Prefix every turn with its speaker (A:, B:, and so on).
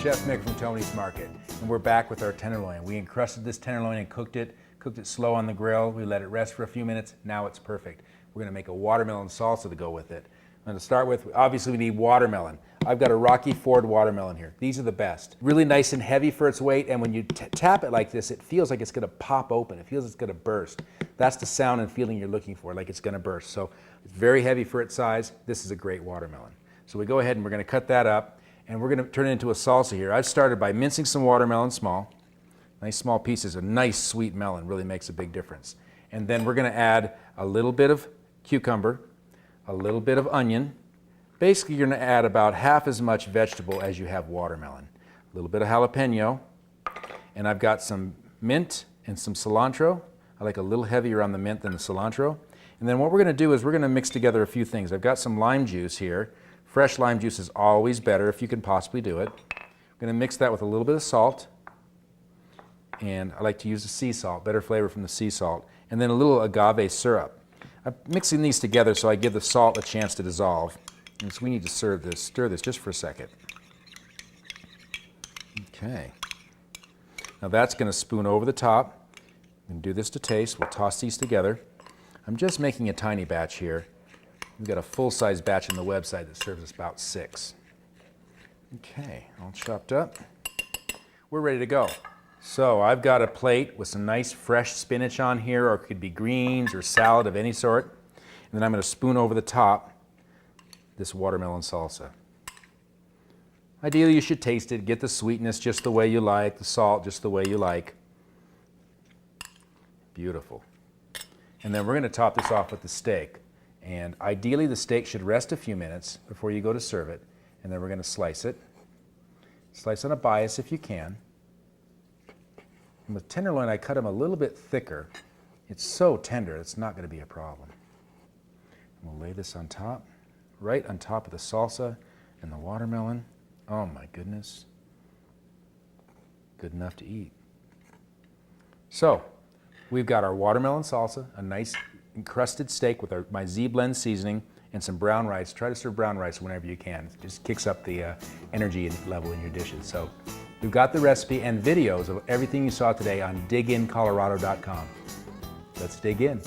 A: Chef Mick from Tony's Market, and we're back with our tenderloin. We encrusted this tenderloin and cooked it slow on the grill. We let it rest for a few minutes. Now it's perfect. We're going to make a watermelon salsa to go with it. I'm going to start with, obviously we need watermelon. I've got a Rocky Ford watermelon here. These are the best. Really nice and heavy for its weight, and when you tap it like this, it feels like it's going to pop open. It feels it's going to burst. That's the sound and feeling you're looking for, like it's going to burst. So it's very heavy for its size. This is a great watermelon. So we go ahead and we're going to cut that up, and we're going to turn it into a salsa here. I've started by mincing some watermelon small. Nice small pieces. A nice sweet melon really makes a big difference. And then we're going to add a little bit of cucumber, a little bit of onion. Basically, you're going to add about half as much vegetable as you have watermelon. A little bit of jalapeno, and I've got some mint and some cilantro. I like a little heavier on the mint than the cilantro. And then what we're going to do is we're going to mix together a few things. I've got some lime juice here. Fresh lime juice is always better if you can possibly do it. I'm going to mix that with a little bit of salt, and I like to use the sea salt, better flavor from the sea salt, and then a little agave syrup. I'm mixing these together so I give the salt a chance to dissolve. And so we need to stir this just for a second. Okay. Now that's going to spoon over the top. I'm going to do this to taste. We'll toss these together. I'm just making a tiny batch here. We've got a full-size batch on the website that serves us about 6. Okay, all chopped up. We're ready to go. So I've got a plate with some nice fresh spinach on here, or it could be greens or salad of any sort. And then I'm going to spoon over the top this watermelon salsa. Ideally, you should taste it, get the sweetness just the way you like, the salt just the way you like. Beautiful. And then we're going to top this off with the steak. And ideally, the steak should rest a few minutes before you go to serve it. And then we're going to slice it. Slice on a bias if you can. And with tenderloin, I cut them a little bit thicker. It's so tender, it's not going to be a problem. And we'll lay this on top, right on top of the salsa and the watermelon. Oh my goodness. Good enough to eat. So, we've got our watermelon salsa, a nice encrusted steak with my Z-blend seasoning, and some brown rice. Try to serve brown rice whenever you can. It just kicks up the energy level in your dishes. So, we've got the recipe and videos of everything you saw today on digincolorado.com. Let's dig in.